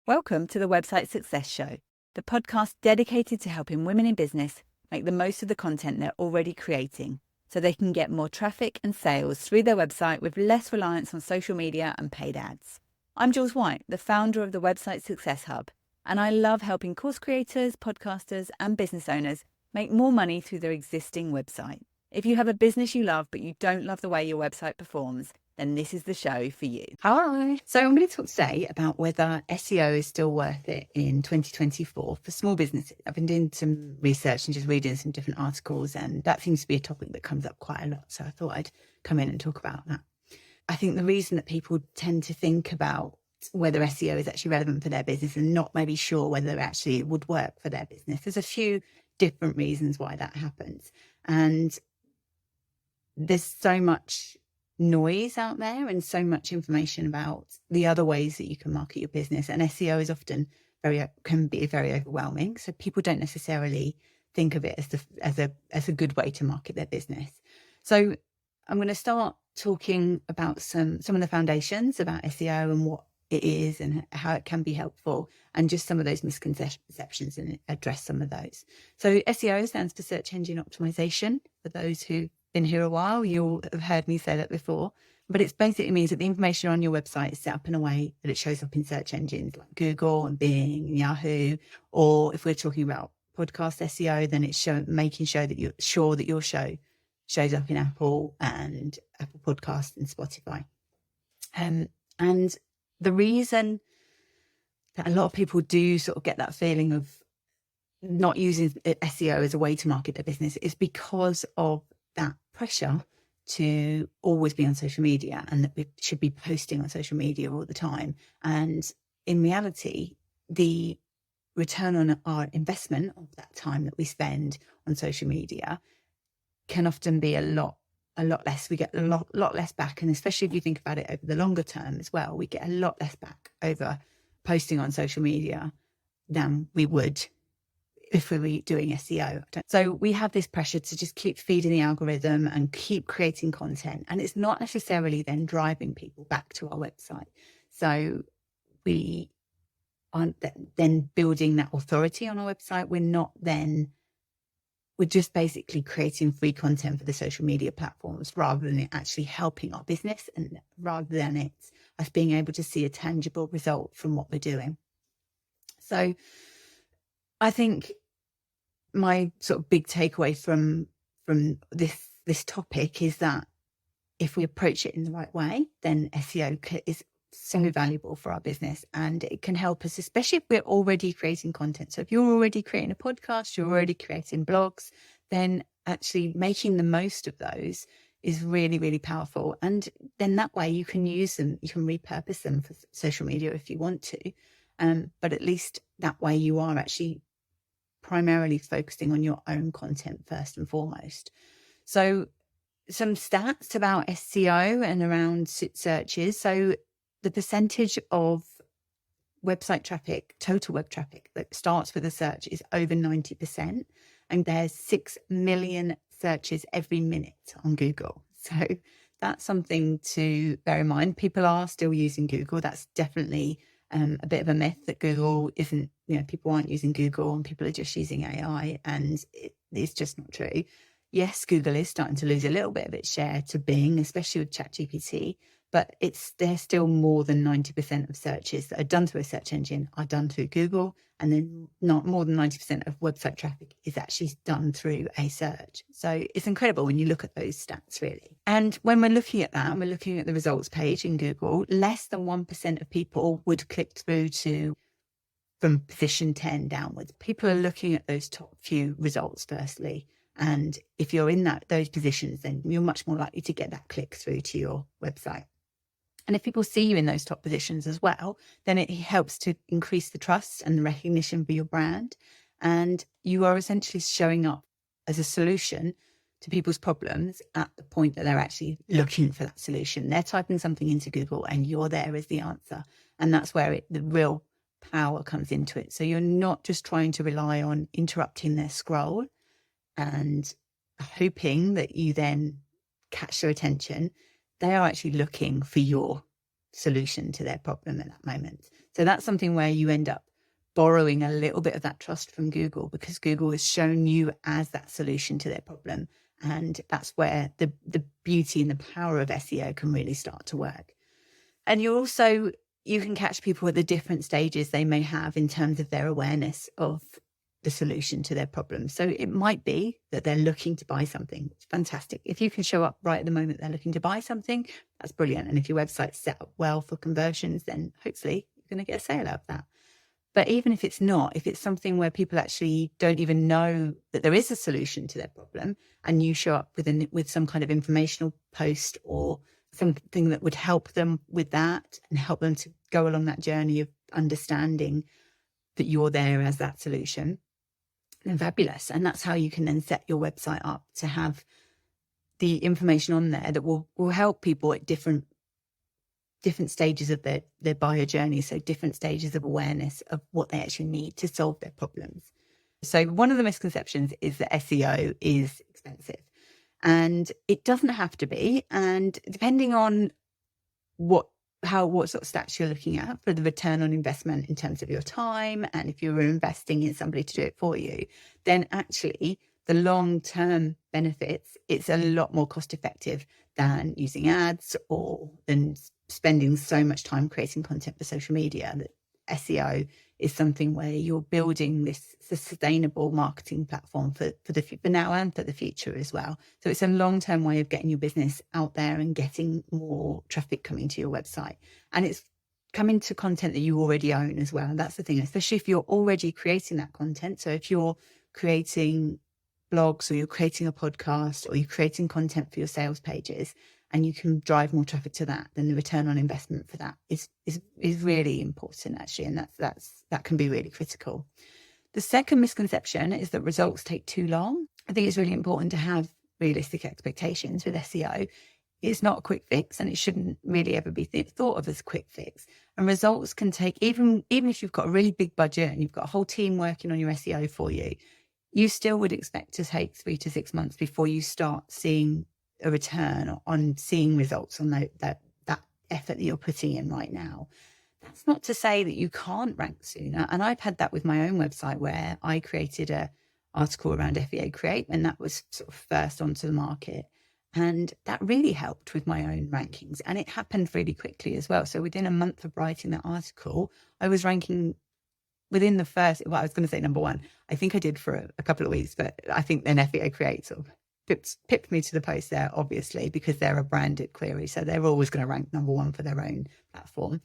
Welcome to the Website Success Show, the podcast dedicated to helping women in business make the most of the content they're already creating so they can get more traffic and sales through their website with less reliance on social media and paid ads. I'm Jules White, the founder of the Website Success Hub, and I love helping course creators, podcasters, and business owners make more money through their existing website. If you have a business you love but you don't love the way your website performs, then this is the show for you. Hi. So I'm going to talk today about whether SEO is still worth it in 2024 for small businesses. I've been doing some research and just reading some different articles, and that seems to be a topic that comes up quite a lot. So I thought I'd come in and talk about that. I think the reason that people tend to think about whether SEO is actually relevant for their business and not maybe sure whether actually it would work for their business, there's a few different reasons why that happens. And there's so much noise out there and so much information about the other ways that you can market your business, and SEO is often can be very overwhelming, so people don't necessarily think of it as a good way to market their business. So I'm going to start talking about some of the foundations about SEO and what it is and how it can be helpful, and just some of those misconceptions, and address some of those. So SEO stands for search engine optimization. For those who been here a while, you'll have heard me say that before, but it basically means that the information on your website is set up in a way that it shows up in search engines like Google and Bing and Yahoo. Or if we're talking about podcast SEO, then it's making sure that your show shows up in Apple Podcasts and Spotify. And the reason that a lot of people do sort of get that feeling of not using SEO as a way to market their business is because of that pressure to always be on social media, and that we should be posting on social media all the time. And in reality, the return on our investment of that time that we spend on social media can often be a lot less. We get a lot less back. And especially if you think about it over the longer term as well, we get a lot less back over posting on social media than we would if we were doing SEO. So we have this pressure to just keep feeding the algorithm and keep creating content. And it's not necessarily then driving people back to our website. So we aren't then building that authority on our website. We're just basically creating free content for the social media platforms rather than it actually helping our business, and rather than it's us being able to see a tangible result from what we're doing. So I think my sort of big takeaway from this topic is that if we approach it in the right way, then SEO is so valuable for our business, and it can help us, especially if we're already creating content. So if you're already creating a podcast, you're already creating blogs, then actually making the most of those is really, really powerful. And then that way you can use them, you can repurpose them for social media if you want to. But at least that way you are actually primarily focusing on your own content first and foremost. So some stats about SEO and around searches. So the percentage of website traffic, total web traffic that starts with a search is over 90%. And there's 6 million searches every minute on Google. So that's something to bear in mind. People are still using Google. That's definitely a bit of a myth that Google isn't, people aren't using Google and people are just using AI, and it's just not true. Yes, Google is starting to lose a little bit of its share to Bing, especially with ChatGPT, but there's still more than 90% of searches that are done through a search engine are done through Google, and then not more than 90% of website traffic is actually done through a search. So it's incredible when you look at those stats, really. And when we're looking at that, and we're looking at the results page in Google, less than 1% of people would click through from position 10 downwards. People are looking at those top few results firstly. And if you're in those positions, then you're much more likely to get that click through to your website. And if people see you in those top positions as well, then it helps to increase the trust and the recognition for your brand. And you are essentially showing up as a solution to people's problems at the point that they're actually looking for that solution. They're typing something into Google and you're there as the answer. And that's where the real power comes into it. So you're not just trying to rely on interrupting their scroll and hoping that you then catch their attention. They are actually looking for your solution to their problem at that moment. So that's something where you end up borrowing a little bit of that trust from Google, because Google has shown you as that solution to their problem. And that's where the beauty and the power of SEO can really start to work. And you can catch people at the different stages they may have in terms of their awareness of the solution to their problem. So it might be that they're looking to buy something. It's fantastic. If you can show up right at the moment they're looking to buy something, that's brilliant. And if your website's set up well for conversions, then hopefully you're going to get a sale out of that. But even if it's not, if it's something where people actually don't even know that there is a solution to their problem, and you show up with some kind of informational post or something that would help them with that and help them to go along that journey of understanding that you're there as that solution, then fabulous. And that's how you can then set your website up to have the information on there that will help people at different stages of their buyer journey. So different stages of awareness of what they actually need to solve their problems. So one of the misconceptions is that SEO is expensive, and it doesn't have to be. And depending on what sort of stats you're looking at for the return on investment in terms of your time, and if you were investing in somebody to do it for you, then actually the long-term benefits, it's a lot more cost effective than using ads or than spending so much time creating content for social media. That SEO is something where you're building this sustainable marketing platform for now and for the future as well. So it's a long-term way of getting your business out there and getting more traffic coming to your website. And it's coming to content that you already own as well. And that's the thing, especially if you're already creating that content. So if you're creating blogs, or you're creating a podcast, or you're creating content for your sales pages, and you can drive more traffic to that, then the return on investment for that is really important, actually. And that can be really critical. The second misconception is that results take too long. I think it's really important to have realistic expectations with SEO. It's not a quick fix, and it shouldn't really ever be thought of as a quick fix. And results can take, even if you've got a really big budget and you've got a whole team working on your SEO for you, you still would expect to take 3 to 6 months before you start seeing a return on seeing results on that effort that you're putting in right now. That's not to say that you can't rank sooner. And I've had that with my own website, where I created an article around FBA Create, and that was sort of first onto the market. And that really helped with my own rankings. And it happened really quickly as well. So within a month of writing that article, I was ranking within the first, well, I was going to say number one. I think I did for a couple of weeks, but I think then FBA Create sort of pipped me to the post there, obviously, because they're a branded query. So they're always going to rank number one for their own platform.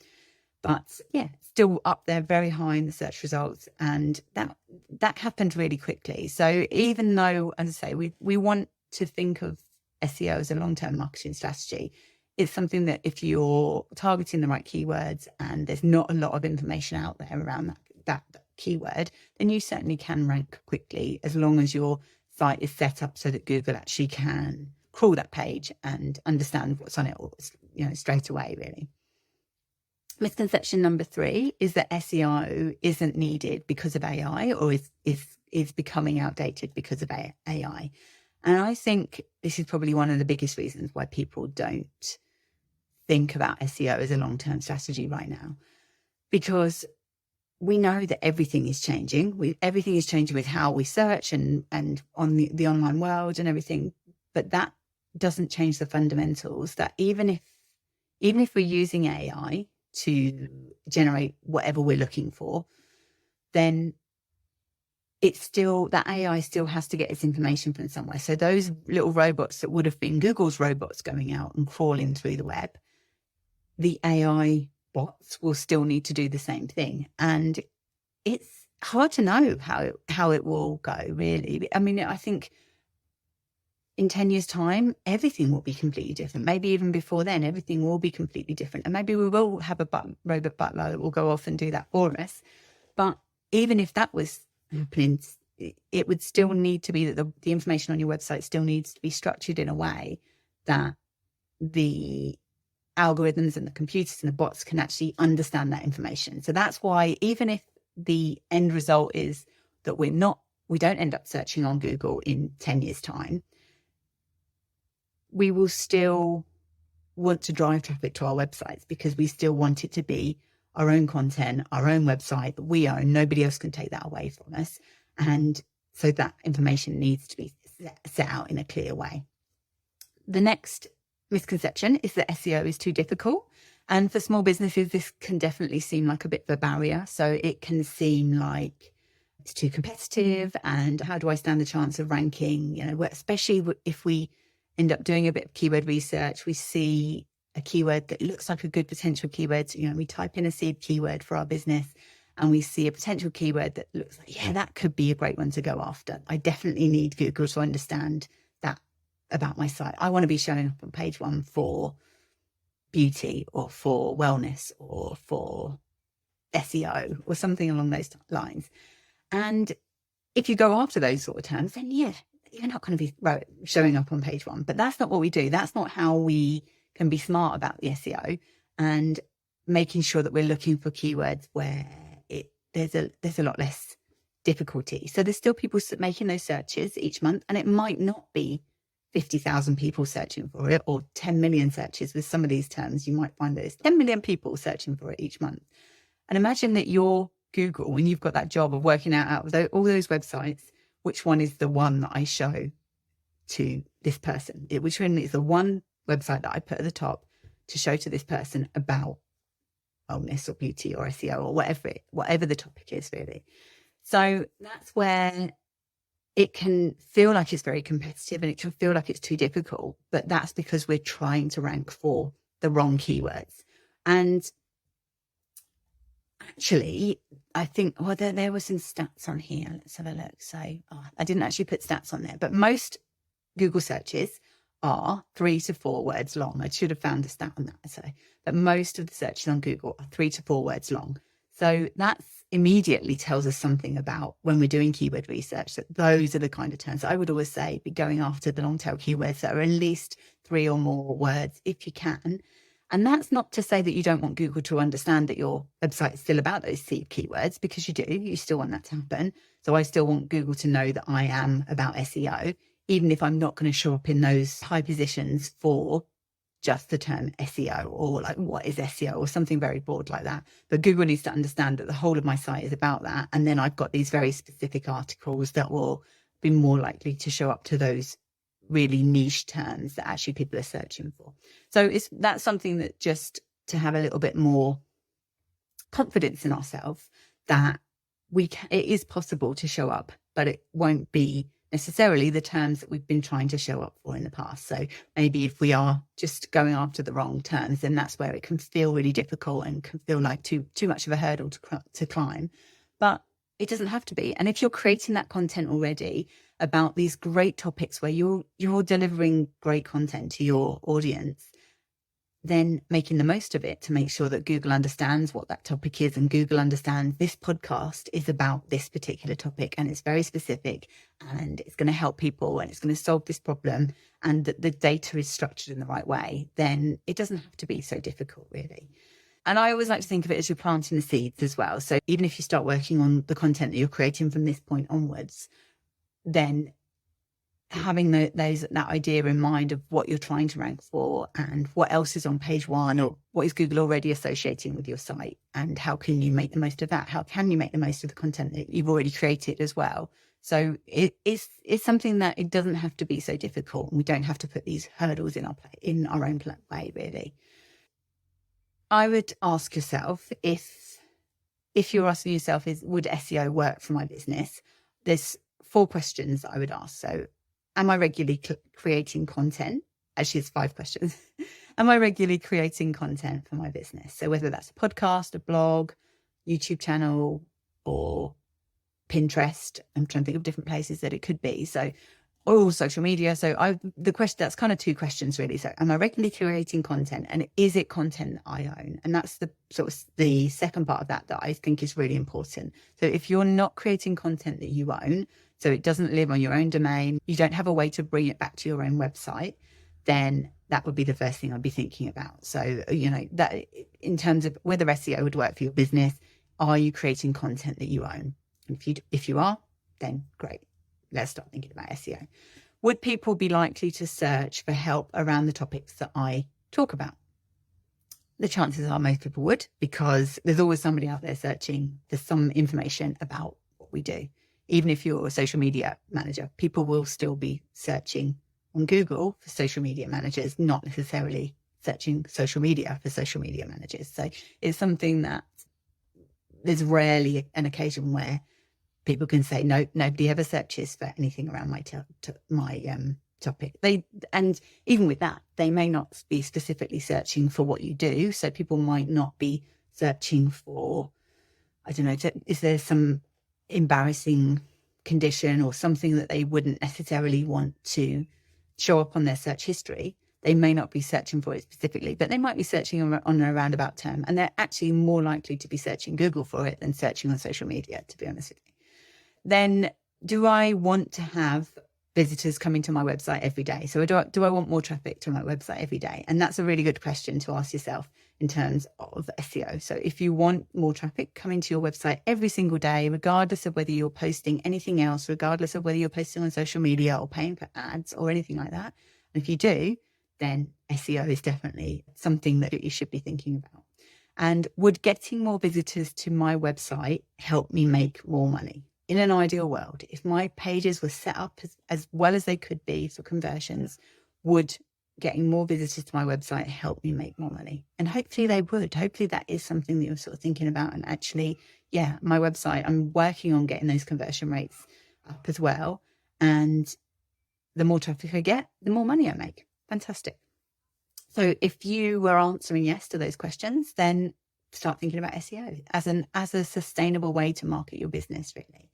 But yeah, still up there very high in the search results. And that happened really quickly. So even though, as I say, we want to think of SEO as a long-term marketing strategy, it's something that if you're targeting the right keywords and there's not a lot of information out there around that keyword, then you certainly can rank quickly, as long as your site is set up so that Google actually can crawl that page and understand what's on it, straight away, really. Misconception number 3 is that SEO isn't needed because of AI, or is becoming outdated because of AI. And I think this is probably one of the biggest reasons why people don't think about SEO as a long-term strategy right now, because we know that everything is changing. Everything is changing with how we search and on the online world and everything. But that doesn't change the fundamentals, that even if we're using AI to generate whatever we're looking for, then it's still, that AI still has to get its information from somewhere. So those little robots that would have been Google's robots going out and crawling through the web, the AI bots will still need to do the same thing. And it's hard to know how it will go, really. I mean, I think in 10 years' time, everything will be completely different. Maybe even before then, everything will be completely different. And maybe we will have a robot butler that will go off and do that for us. But even if that was happening, it would still need to be that the information on your website still needs to be structured in a way that the algorithms and the computers and the bots can actually understand that information. So that's why, even if the end result is that we don't end up searching on Google in 10 years' time, we will still want to drive traffic to our websites because we still want it to be our own content, our own website that we own. Nobody else can take that away from us. And so that information needs to be set out in a clear way. The next misconception is that SEO is too difficult. And for small businesses, this can definitely seem like a bit of a barrier. So it can seem like it's too competitive. And how do I stand the chance of ranking? Especially if we end up doing a bit of keyword research, we see a keyword that looks like a good potential keyword. We type in a seed keyword for our business and we see a potential keyword that looks like, yeah, that could be a great one to go after. I definitely need Google to understand that about my site. I want to be showing up on page 1 for beauty or for wellness or for SEO or something along those lines. And if you go after those sort of terms, then yeah, you're not going to be showing up on page 1. But that's not what we do. That's not how we can be smart about the SEO and making sure that we're looking for keywords where there's a lot less difficulty. So there's still people making those searches each month, and it might not be 50,000 people searching for it or 10 million searches. With some of these terms, you might find there's 10 million people searching for it each month. And imagine that you're Google, when you've got that job of working out of all those websites, which one is the one that I show to this person? Which one is the one website that I put at the top to show to this person about wellness or beauty or SEO or whatever the topic is, really. So that's where it can feel like it's very competitive and it can feel like it's too difficult, but that's because we're trying to rank for the wrong keywords. And actually, I think, there were some stats on here. Let's have a look. So I didn't actually put stats on there, but most Google searches are 3 to 4 words long. I should have found a stat on that. But most of the searches on Google are 3 to 4 words long. So that immediately tells us something about when we're doing keyword research, that those are the kind of terms I would always say be going after the long tail keywords that are at least 3 or more words if you can. And that's not to say that you don't want Google to understand that your website is still about those seed keywords, because you do. You still want that to happen. So I still want Google to know that I am about SEO, even if I'm not going to show up in those high positions for just the term SEO or like what is SEO or something very broad like that. But Google needs to understand that the whole of my site is about that. And then I've got these very specific articles that will be more likely to show up to those really niche terms that actually people are searching for. So that's something that just to have a little bit more confidence in ourselves that it is possible to show up, but it won't be necessarily the terms that we've been trying to show up for in the past. So maybe if we are just going after the wrong terms, then that's where it can feel really difficult and can feel like too much of a hurdle to climb. But it doesn't have to be. And if you're creating that content already about these great topics where you're delivering great content to your audience, then making the most of it to make sure that Google understands what that topic is, and Google understands this podcast is about this particular topic and it's very specific and it's going to help people and it's going to solve this problem, and that the data is structured in the right way, then it doesn't have to be so difficult, really. And I always like to think of it as you're planting the seeds as well. So even if you start working on the content that you're creating from this point onwards, then having that idea in mind of what you're trying to rank for and what else is on page 1 or what is Google already associating with your site, and how can you make the most of that? How can you make the most of the content that you've already created as well? So it's something that it doesn't have to be so difficult, and we don't have to put these hurdles in our own way, really. I would ask yourself, if you're asking yourself, would SEO work for my business? There's 4 questions I would ask. So, am I regularly creating content? Actually, it's 5 questions. Am I regularly creating content for my business? So whether that's a podcast, a blog, YouTube channel, or Pinterest, I'm trying to think of different places that it could be. So, or social media. So that's kind of 2 questions, really. So am I regularly creating content, and is it content that I own? And that's the sort of the second part of that I think is really important. So if you're not creating content that you own, so it doesn't live on your own domain, you don't have a way to bring it back to your own website, then that would be the first thing I'd be thinking about. So, that in terms of whether SEO would work for your business, are you creating content that you own? And if you are, then great. Let's start thinking about SEO. Would people be likely to search for help around the topics that I talk about? The chances are most people would, because there's always somebody out there searching for some information about what we do. Even if you're a social media manager, people will still be searching on Google for social media managers, not necessarily searching social media for social media managers. So it's something that there's rarely an occasion where people can say, no, nobody ever searches for anything around my topic. And even with that, they may not be specifically searching for what you do. So people might not be searching for, I don't know, is there some embarrassing condition or something that they wouldn't necessarily want to show up on their search history? They may not be searching for it specifically, but they might be searching on a roundabout term, and they're actually more likely to be searching Google for it than searching on social media, to be honest with you. Then, do I want to have visitors coming to my website every day? So do I want more traffic to my website every day? And that's a really good question to ask yourself in terms of SEO. So if you want more traffic coming to your website every single day, regardless of whether you're posting anything else, regardless of whether you're posting on social media or paying for ads or anything like that, and if you do, then SEO is definitely something that you should be thinking about. And would getting more visitors to my website help me make more money? In an ideal world, if my pages were set up as well as they could be for conversions, would getting more visitors to my website help me make more money? And hopefully they would. Hopefully that is something that you're sort of thinking about. And actually, yeah, my website, I'm working on getting those conversion rates up as well. And the more traffic I get, the more money I make. Fantastic. So if you were answering yes to those questions, then start thinking about SEO as a sustainable way to market your business, really.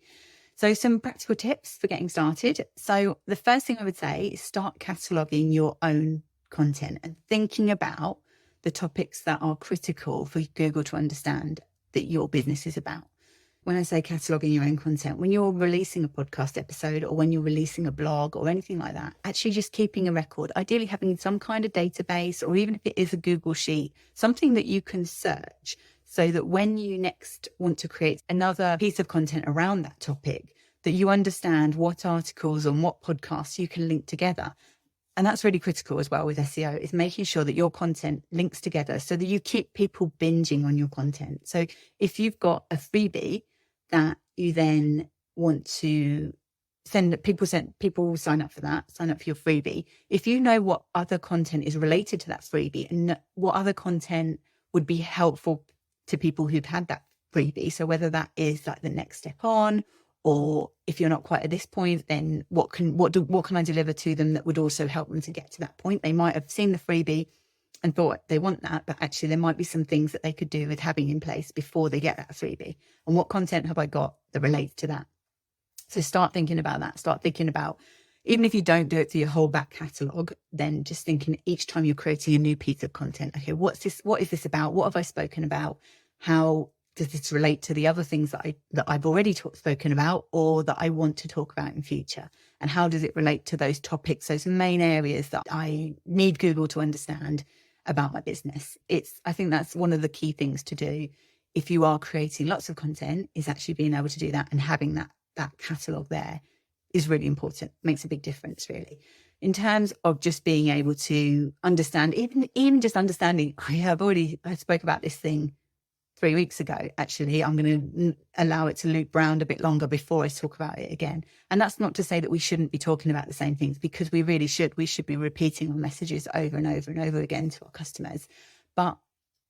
So some practical tips for getting started. So the first thing I would say is start cataloging your own content and thinking about the topics that are critical for Google to understand that your business is about. When I say cataloging your own content, when you're releasing a podcast episode or when you're releasing a blog or anything like that, actually just keeping a record, ideally having some kind of database, or even if it is a Google sheet, something that you can search so that when you next want to create another piece of content around that topic, that you understand what articles and what podcasts you can link together. And that's really critical as well with SEO, is making sure that your content links together so that you keep people binging on your content. So if you've got a freebie that you then want to people will sign up for that, sign up for your freebie. If you know what other content is related to that freebie and what other content would be helpful to people who've had that freebie, so whether that is like the next step on, or if you're not quite at this point, then what can I deliver to them that would also help them to get to that point? They might have seen the freebie and thought they want that, but actually there might be some things that they could do with having in place before they get that freebie. And what content have I got that relates to that? So start thinking about that. Start thinking about, even if you don't do it for your whole back catalogue, then just thinking each time you're creating a new piece of content, okay, what is this about? What have I spoken about? How does this relate to the other things that I've already spoken about or that I want to talk about in future? And how does it relate to those topics, those main areas that I need Google to understand about my business? I think that's one of the key things to do if you are creating lots of content, is actually being able to do that, and having that catalogue there is really important. Makes a big difference, really. In terms of just being able to understand, even just understanding, I spoke about this thing 3 weeks ago. Actually, I'm going to allow it to loop round a bit longer before I talk about it again. And that's not to say that we shouldn't be talking about the same things, because we really should. We should be repeating our messages over and over and over again to our customers. But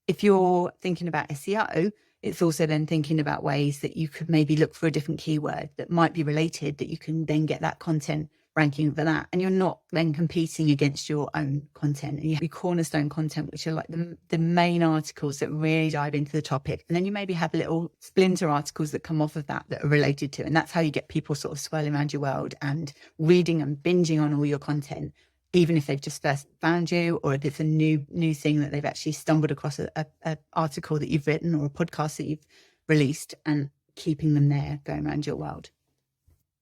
if you're thinking about SEO, it's also then thinking about ways that you could maybe look for a different keyword that might be related, that you can then get that content ranking for that. And you're not then competing against your own content. And you have your cornerstone content, which are like the main articles that really dive into the topic. And then you maybe have little splinter articles that come off of that are related to it. And that's how you get people sort of swirling around your world and reading and binging on all your content, even if they've just first found you, or if it's a new thing that they've actually stumbled across a article that you've written or a podcast that you've released, and keeping them there going around your world.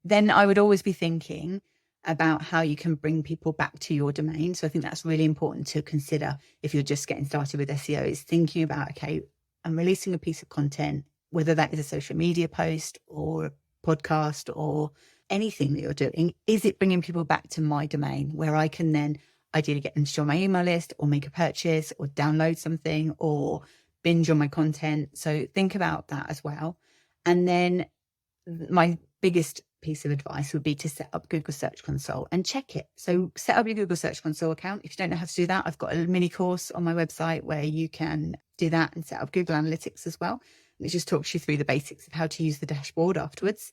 Then I would always be thinking about how you can bring people back to your domain. So I think that's really important to consider if you're just getting started with SEO, is thinking about, okay, I'm releasing a piece of content, whether that is a social media post or a podcast or anything that you're doing. Is it bringing people back to my domain where I can then ideally get them to join my email list or make a purchase or download something or binge on my content. So think about that as well. And then my biggest piece of advice would be to set up Google Search Console and check it. So set up your Google Search Console account. If you don't know how to do that, I've got a mini course on my website where you can do that and set up Google Analytics as well. And it just talks you through the basics of how to use the dashboard afterwards.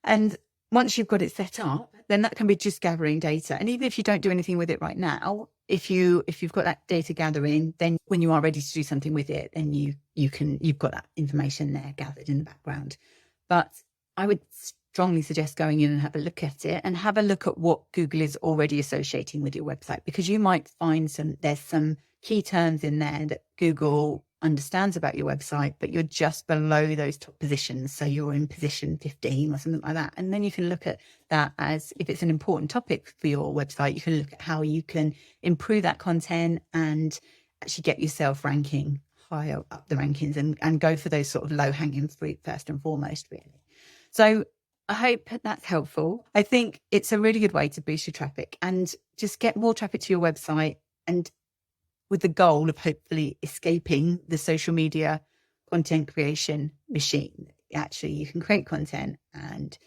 And once you've got it set up, then that can be just gathering data. And even if you don't do anything with it right now, if you've got that data gathering, then when you are ready to do something with it, then you've got that information there gathered in the background. But I would strongly suggest going in and have a look at it and have a look at what Google is already associating with your website, because you might find there's some key terms in there that Google understands about your website, but you're just below those top positions. So you're in position 15 or something like that. And then you can look at that as, if it's an important topic for your website, you can look at how you can improve that content and actually get yourself ranking higher up the rankings and go for those sort of low hanging fruit first and foremost, really. So I hope that's helpful. I think it's a really good way to boost your traffic and just get more traffic to your website, and with the goal of hopefully escaping the social media content creation machine. Actually, you can create content and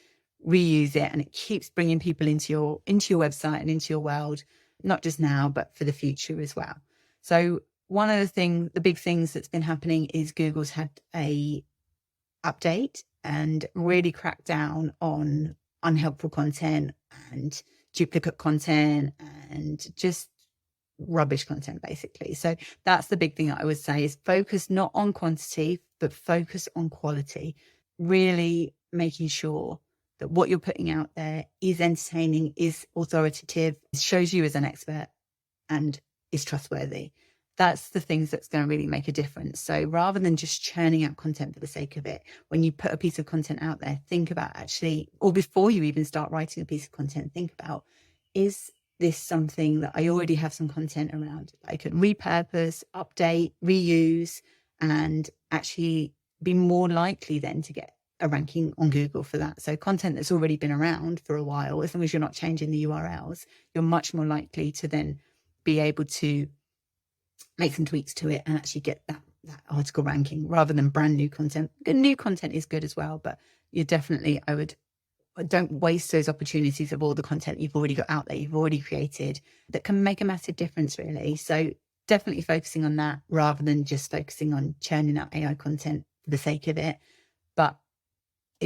reuse it, and it keeps bringing people into your website and into your world, not just now, but for the future as well. So one of the big things that's been happening is Google's had a update and really cracked down on unhelpful content and duplicate content and just rubbish content, basically. So that's the big thing that I would say is focus not on quantity, but focus on quality. Really making sure that what you're putting out there is entertaining, is authoritative, shows you as an expert, and is trustworthy. That's the things that's going to really make a difference. So rather than just churning out content for the sake of it, when you put a piece of content out there, think about actually, or before you even start writing a piece of content, think about, is this something that I already have some content around that I can repurpose, update, reuse, and actually be more likely then to get a ranking on Google for that. So content that's already been around for a while, as long as you're not changing the URLs, you're much more likely to then be able to make some tweaks to it and actually get that article ranking rather than brand new content. New content is good as well, but you definitely, don't waste those opportunities of all the content you've already got out there, you've already created, that can make a massive difference, really. So definitely focusing on that rather than just focusing on churning out AI content for the sake of it. But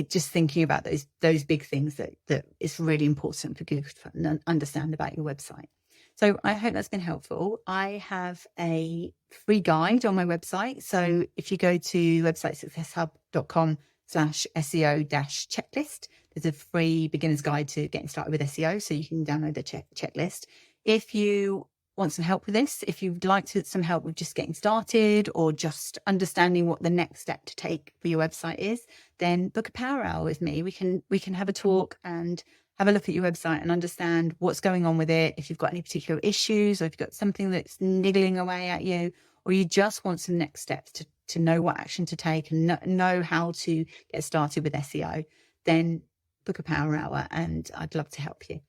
just thinking about those big things that is really important for Google to understand about your website. So I hope that's been helpful. I have a free guide on my website. So if you go to websitesuccesshub.com/SEO-checklist, there's a free beginner's guide to getting started with SEO. So you can download the checklist. If you want some help with this, if you'd like some help with just getting started or just understanding what the next step to take for your website is, then book a power hour with me. We can have a talk and have a look at your website and understand what's going on with it. If you've got any particular issues, or if you've got something that's niggling away at you, or you just want some next steps to know what action to take and know how to get started with SEO, then book a power hour and I'd love to help you.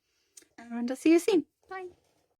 And I'll see you soon.